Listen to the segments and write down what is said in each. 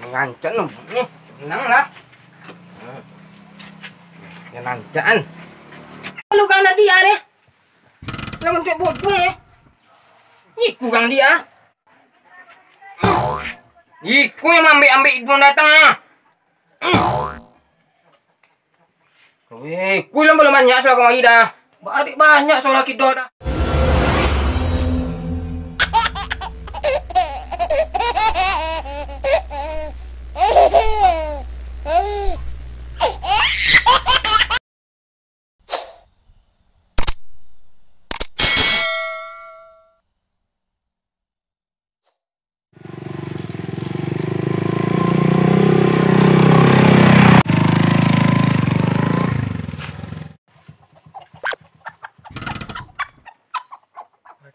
Ngancak lu nih, tenang lah. Ya lancakan. Lu kang tadi ya deh. Lah untuk bodoh ya. Iku kang dia. Iku yang ambil itu datang ah. Weh, ku belum banyak soal kau dah. Adik banyak soal kita dah.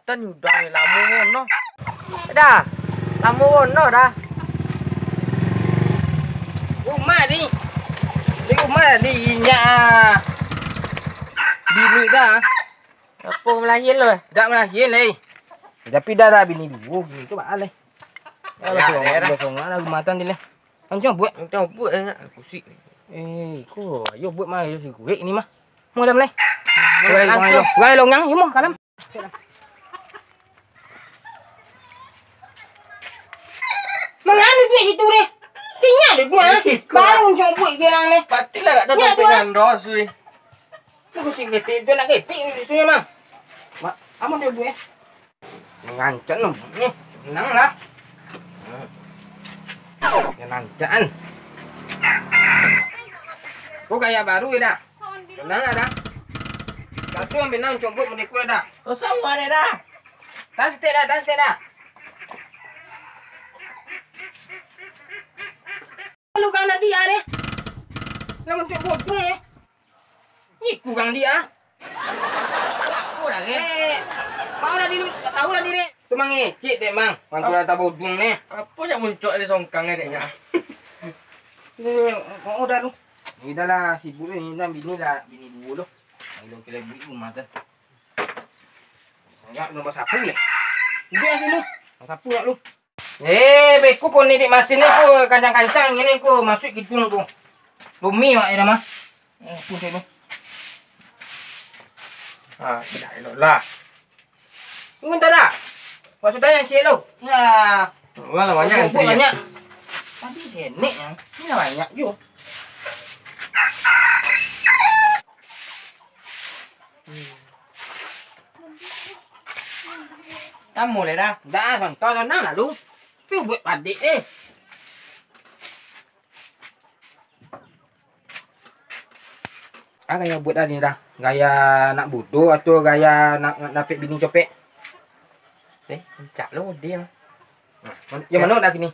Tan udah lamu ngono. Dah. Lamu ngono dah. Rumah di rumah di nya bini dah. Apa melahir lo? Dak melahir leh. Tapi dah bini dulu gitu balik. Ya dah lagu matan dia. Kan buat Pusing. Kok ayo buat mah si gue ini mah. Mau dah mulai. Langsung. Gue longang yuk mau kalam. Menganu dia situ deh. Cinya deh gua. Baru coba gelang nih. Patilah tak tahu pengen dos ni. Tunggu si getik, tu nak getik ni sunya mah. Mak, amun dia gue. Ngancak lu nih. Tenang lah. Ya lancakan. Kau gaya baru ya dah. Tenang lah dah. Satu ambil nang coba menikul dah. Kosong ada dah. Tas dah. Lu kang tadi ya deh. Lah untuk bodoh ya. Iku kang dia. Aku dah ke. Mau dah dulu, tahu dah diri. Tu mang ngecek dek mang. Pangku dah bodoh ni. Apa yang muncul di songkang ni deknya? Mau dah lu. Ni dah lah sibuk ni dan bini dulu loh. Belum kira bui rumah dah. Enggak belum sapu leh. Udah sini lu. Sapu enggak lu? Beku ko ni di masin ni ko kancang-kancang ini ko masuk hidung ko. Lumi mak ida mah. Pun tu. Tidak elok lah. Tunggu dah. Masuk dah yang celo. Nah, Wala banyak antri. Banyak. Tadi nenek yang. Ini banyak juga. Kamu le dah. Dah, contoh tenang lah lu. Tapi buat adik ni. Gaya buat dah ni dah. Gaya nak bodoh atau gaya nak dapat bini copek? Pencak lo dia. Yang mana dah kini?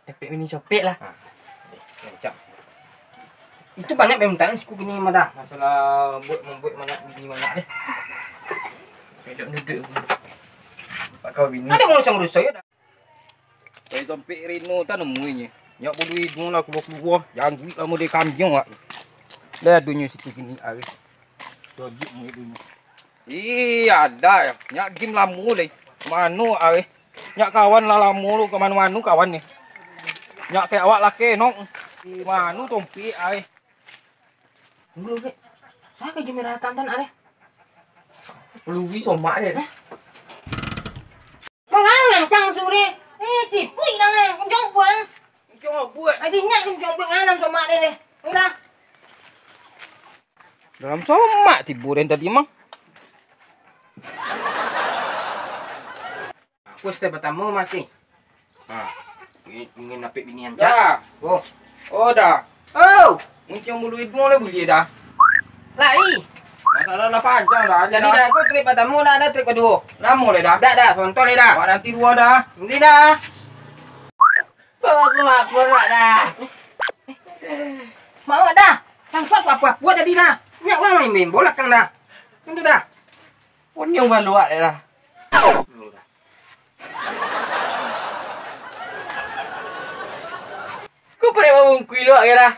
Dapat mini copek lah. Kencang. Itu banyak permintaan suku gini mah dah. Masalah membuat banyak bini banyak deh. Duduk. Pak kau bini. Ada mau sang rusak ya dah. Dari sampai Reno tak nemuinya. Nyak bodoh hidung lah keluar-keluar. Jangan duit kamu dia kambing lah. Dah dunia situ gini hari. Dojik mu dunia. Ada ya. Nyak game lama leh. Mano hari. Nyak kawan lah lama lu ke mana-mana kawan ni. Nyak kayak awak laki nok. Mano tompi hari. Belum deh. Saya ke Jumerah Tantan ada. Peluwi somak dia. Mengangan cang suri. Cipui dah ni. Kencang buang. Jangan buat. Asyik kencang buang anam sama dia ni. Inilah. Dalam somak tiburan tadi mang. Aku step pertama masih. Ingin dapat bini yang Dah. Oh dah. Oh, Mungkin bulu hidung lah boleh dah. lari. Masalah lah panjang dah. Jadi dah aku trip pertama dah ada trip kedua. Lama le dah. Dah, contoh le dah. Awak nanti dua dah. Nanti dah. Aku nak dah. Mau dah. Kang fuck apa? Buat tadi dah. Nyak orang main bola kang dah. Itu dah. Pun yang balu ada dah. Kau pernah bungkui lu ke dah?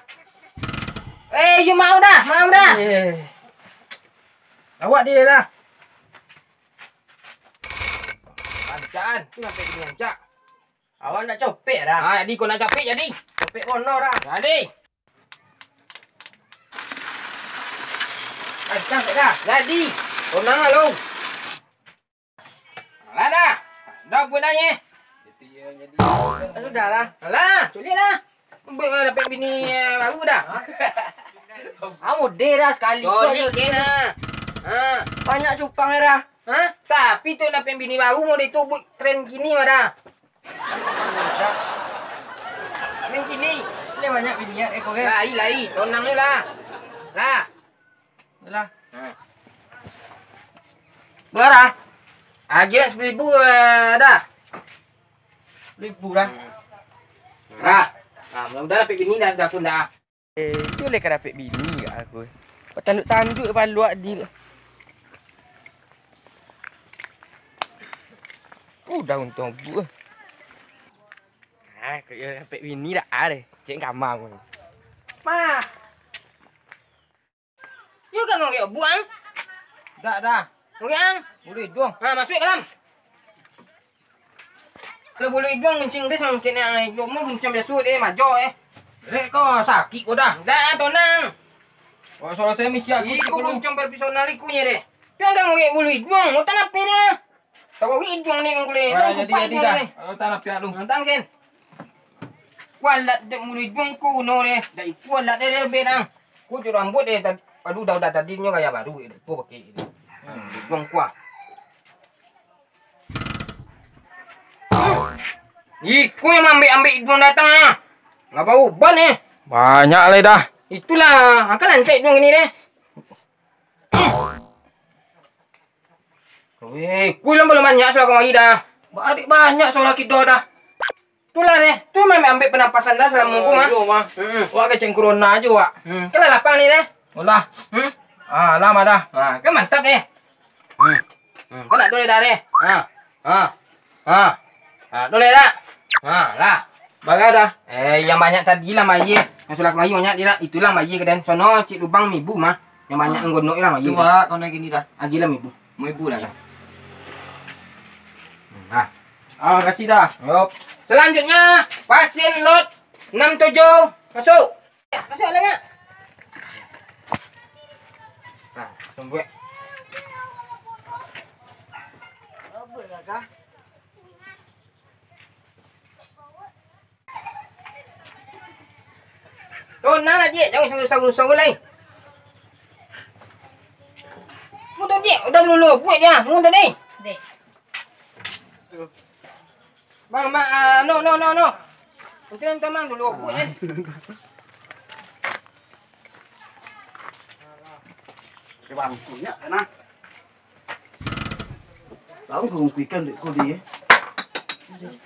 You mau dah, mau dah. Awak dia dah. Lancaran, tu sampai bini yang cak. Awak nak copek dah. Jadi kau nak capek jadi. Copek wono dah. Jadi. Kencang tak dah? Jadi. Tonang lah lu. Lah dah. Dah buat dah ye. Sudah dah. Alah, culik lah. Dapat bini baru dah. Kamu deh dah sekali. Culik dia lah. Ha. Banyak cupang dah. Ha? Tapi tu dapat bini baru mau dia tu buat keren gini mah dah. Keren gini. Dia banyak binian kau kan? Lai. Tonang ni lah. Lah. Lah. Ha. Berapa? Gila 10,000 dah. 1000 dah. Dah. Mudah-mudahan dapat bini dah pun dah. Tu lek dapat bini kat aku. Kau tanduk-tanduk depan luar di. Daun tobu. Kau dapat bini dah ada. Cik kamar aku. Ma. You kan ngomong buang? Dah. Ngomong? Boleh dong. Masuk ke dalam. Kalau boleh buang kencing dia sama kena jom mu kencing biasa majo Rek kau sakit kau dah. Dah tonang. Kau soal saya mesti aku Iku kencing personal iku nya deh. Pian dah ngomong boleh buang, mau tanap dia. Tak kau ini buang ni ngoleh. Jadi dah. Tak nak piak lu. Nantang kan. Kualat dek mulai buang ku no deh. Dah kualat dia lebih nang. Ku tu rambut deh. Aduh dah tadinya gaya baru itu. Ku pakai ini. Buang kuah. Iku yang ambil hidung datang ah. Enggak bau ban Banyak lah dah. Itulah, akan lancet hidung ini deh. Weh, kulang belum banyak soal kau mari dah. Adik banyak soal kita dah. Itulah deh. Tu memang ambil penampasan dah selama aku mah. Mah. Wak keceng corona aja wak. Kena lapang ni deh. Olah. Lama dah. Kan mantap deh. Kau nak boleh dah deh. Boleh dah. Lah. Bagai dah. Yang banyak tadi lah mayi. Yang sulak mayi banyak dia. Itulah mayi ke dan sono cik lubang mibu mah. Yang banyak nggonok lah mayi. Coba kau naik gini dah. Agilah mibu. Mau ibu dah. Kasih dah. Yup. Selanjutnya pasien lot 67 masuk. Masuk lah nak. Tunggu. Tonang lah dia, jangan sanggup-sanggup lain. Muntah dia, udah dulu buat dia, muntah ni. Dek. Bang, no. Mungkin teman dulu buat ni. Bang punya kan tahu kau ikan dek kau dia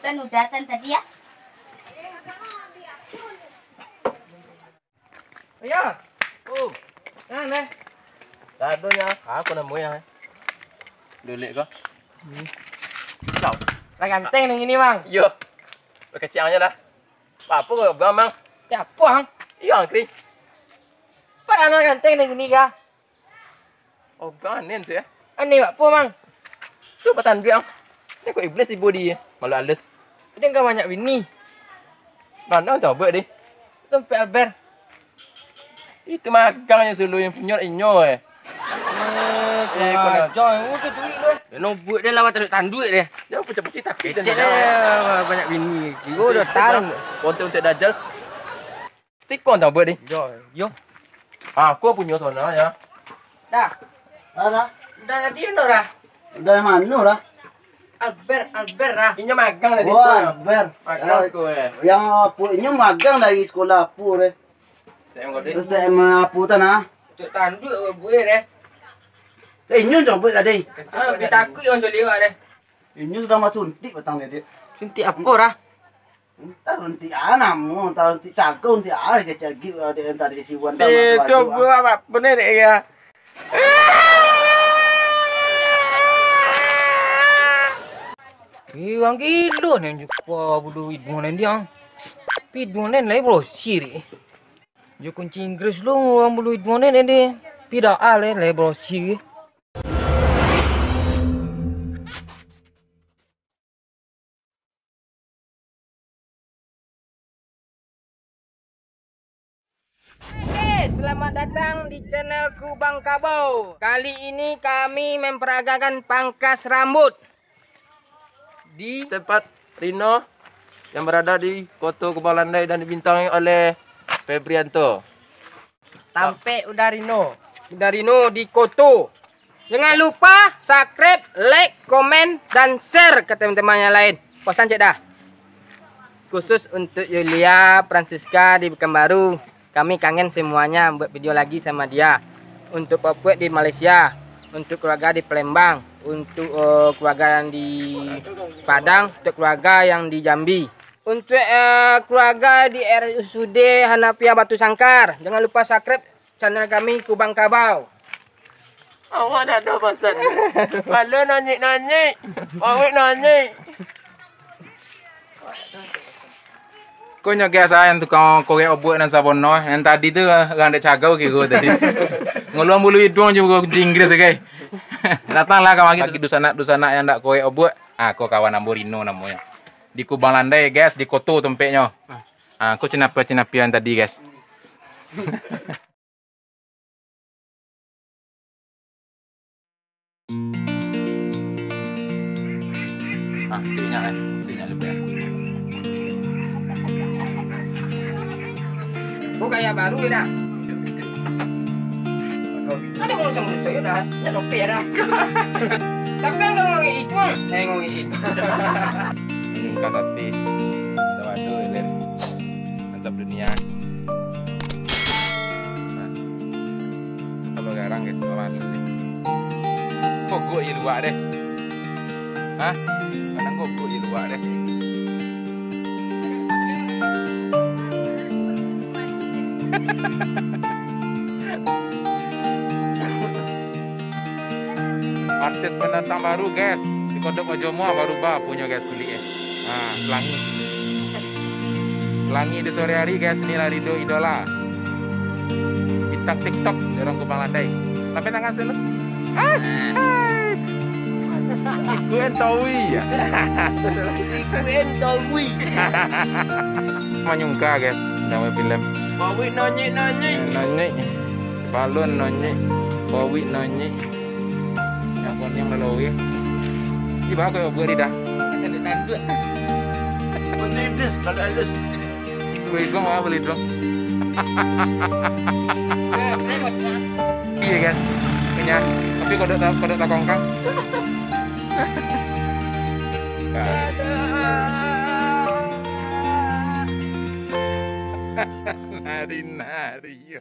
Kan udah datang tadi ya. Ya. Nah. Dah donya. Aku nak moyang. Dolek kau. Kau. Lah ganteng nih ini, Bang. Yo. Kecil aja dah. Apa kau bang bang? Ya apa, Bang? Iya angkring. Pada anak ganteng nih ini kah? Oh bang nen tu ya. Ani apa, Bang? Tu patan biang. Ni kau iblis di body. Malu alus. Dia enggak banyak bini. Mana tahu buat di. Tempe Albert. Itu magang yang selalu yang punya inyo Kau nak join ke duit lu. Dia nak buat dia lawan tanduk dia. Dia pecah-pecah takut. Kecil dia banyak bini. Kau dah tahu. Untuk dajal. Sikpon tahu buat di. Yo. Aku punya sana ya. Dah. ada Dah tadi dah. udah yang mana dah Albert dah. Inyo magang lah di wah sekolah. ber Magang sekolah. yang punya magang dari sekolah apu deh Saya ngau di. terus dah emang apu tanah Tuk tanduk buat deh. inyo coba tadi Dia takut orang lewat deh. inyo sudah masuk suntik petang dia Suntik apa dah? tak suntik anak mu tak suntik cakau suntik ada kecagi ada yang tadi si Wan Itu gua apa bener ya. Orang gila ni jumpa budu hidung ni dia. Hidung ni lain brosir. Jo kunci Inggris lu orang bulu hidung ni dia. Pida ale lain brosir. Oke, selamat datang di channelku Bang Kabau. Kali ini kami memperagakan pangkas rambut Di tempat Rino yang berada di Koto Kubalandai dan dibintangi oleh Febrianto. Tampe udah Rino. dari Rino di Koto. Jangan lupa subscribe, like, komen, dan share ke teman-teman yang lain. Pesan cek dah. Khusus untuk Yulia Francisca di Pekanbaru. Kami kangen semuanya buat video lagi sama dia. Untuk Papua di Malaysia, untuk keluarga di Palembang, untuk keluarga yang di Padang, untuk keluarga yang di Jambi, untuk keluarga di RSUD Hanapia Batu Sangkar. Jangan lupa subscribe channel kami Kubang Kabau. Awak dah ada pasal. Kalau nanyik-nanyik. Awak nanyik. Kau nyoga saya yang tukang korek obok dan sabono. Yang tadi tu orang dek cagau ke kau tadi. Nguluan bulu hidung juga kunci Inggris ke. Datanglah kau lagi dusana yang ndak korek obok. Ah, kau kawan Amborino namanya. Di Kubang Landai guys, di Koto tempatnya. Ah, kau cenapian tadi guys. Ah, tinyak lebih. Kok kayak baru ya dah? Ada mau sama saya dah, ya dope dah. Tapi enggak ngomong itu, ngomong itu. Ini kasati. Tawadu ler. Asap dunia. Nah. Kalau garang guys, orang sih. Kok i luar deh. Hah? Kadang kok i luar deh. Artis pendatang baru guys di Kodok Ojomo baru punya guys beli ya. Nah, pelangi di sore hari guys, inilah Rido idola. Bintang TikTok di orang Kubang Landai. Sampai tangan sini. Iku entawi ya. Iku entawi. Manyungka guys, nama film. Awak nanyik-nanyik. Nonyek. Balon nonyek. Bawi nonyek. Ya kon yang lalu ya. Di bawah kau buat dah. Betul iblis kalau halus. Beli dong, beli dong. Iya guys, punya. Tapi kodok takongkang. Nari-nari.